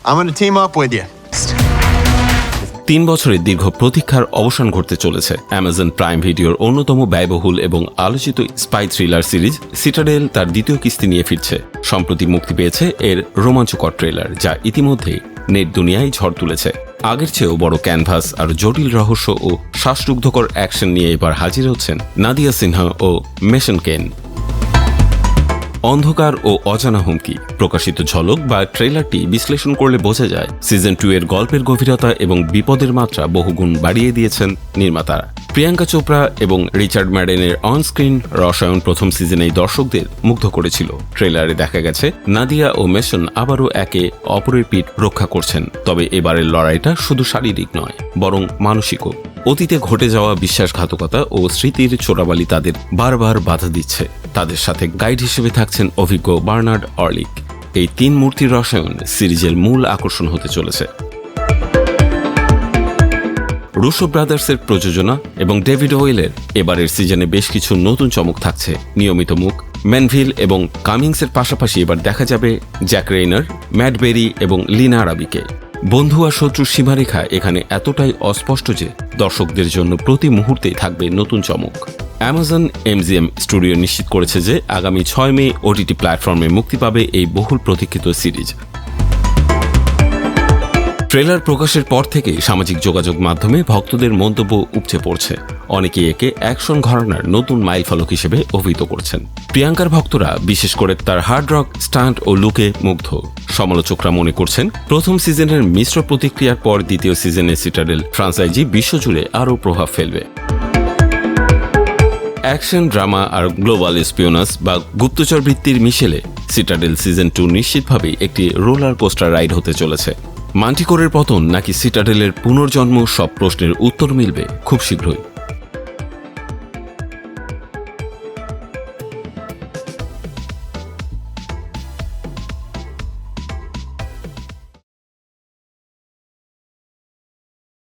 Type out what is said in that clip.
I'm going to team up with you. 3 বছরের দীর্ঘ প্রতীক্ষার অবসান ঘটতে চলেছে অ্যামাজন প্রাইম ভিডিওর অন্যতম ব্যয়বহুল এবং আলোচিত স্পাই থ্রিলার সিরিজ সিটাডেল তার দ্বিতীয় কিস্তি নিয়ে ফিরছে। সম্প্রতি মুক্তি পেয়েছে এর রোমাঞ্চকর ট্রেলার, যা ইতিমধ্যেই নেট দুনিয়ায় ঝড় তুলেছে। আগের চেয়েও বড় ক্যানভাস আর জটিল রহস্য ও শ্বাসরুদ্ধকর অ্যাকশন নিয়ে এবার হাজির হচ্ছেন নাদিয়া সিনহা ও মেশন কেন। অন্ধকার ও অজানা হুমকি প্রকাশিত ঝলক বা ট্রেলারটি বিশ্লেষণ করলে বোঝা যায় সিজন 2 এর গল্পের গভীরতা এবং বিপদের মাত্রা বহুগুণ বাড়িয়ে দিয়েছেন নির্মাতারা। প্রিয়াঙ্কা চোপড়া এবং রিচার্ড ম্যাডেনের অনস্ক্রিন রসায়ন প্রথম সিজনেই দর্শকদের মুগ্ধ করেছিল। ট্রেলারে দেখা গেছে নাদিয়া ও মেশন আবারও একে অপরের পিঠ রক্ষা করছেন, তবে এবারের লড়াইটা শুধু শারীরিক নয়, বরং মানসিকও। অতীতে ঘটে যাওয়া বিশ্বাসঘাতকতা ও স্মৃতির চোরাবালি তাদের বারবার বাধা দিচ্ছে। তাদের সাথে গাইড হিসেবে থাকছেন অভিজ্ঞ বার্নার্ড অর্লিক। এই 3 মূর্তির রসায়ন সিরিজের মূল আকর্ষণ হতে চলেছে। রুসো ব্রাদার্সের প্রযোজনা এবং ডেভিড ওয়েলের এবারের সিজনে বেশ কিছু নতুন চমক থাকছে। নিয়মিত মুখ ম্যানভিল এবং কামিংসের পাশাপাশি এবার দেখা যাবে জ্যাক রেইনার, ম্যাট বেরি এবং লিনা আরাবিকে। বন্ধু আর শত্রুর সীমারেখা এখানে এতটাই অস্পষ্ট যে দর্শকদের জন্য প্রতি মুহূর্তেই থাকবে নতুন চমক। অ্যামাজন এমজিএম স্টুডিও নিশ্চিত করেছে যে আগামী 6 মে ওটিটি প্ল্যাটফর্মে মুক্তি পাবে এই বহুল প্রতীক্ষিত সিরিজ। ট্রেলার প্রকাশের পর থেকে সামাজিক যোগাযোগ মাধ্যমে ভক্তদের মন্তব্য উপচে পড়ছে। অনেকেই একে অ্যাকশন ঘরানার নতুন মাইলফলক হিসেবে অভিহিত করছেন। প্রিয়াঙ্কার ভক্তরা বিশেষ করে তার হার্ড রক স্টান্ট ও লুকে মুগ্ধ। সমালোচকরা মনে করছেন প্রথম সিজনের মিশ্র প্রতিক্রিয়ার পর দ্বিতীয় সিজনে সিটাডেল ফ্রাঞ্চাইজি বিশ্বজুড়ে আরও প্রভাব ফেলবে। অ্যাকশন, ড্রামা আর গ্লোবাল স্পিওনাস বা গুপ্তচর বৃত্তির মিশেলে সিটাডেল সিজন 2 নিশ্চিতভাবেই একটি রোলার কোস্টার রাইড হতে চলেছে। মান্টিকোরের পতন নাকি সিটাডেলের পুনর্জন্ম, সব প্রশ্নের উত্তর মিলবে খুব শীঘ্রই।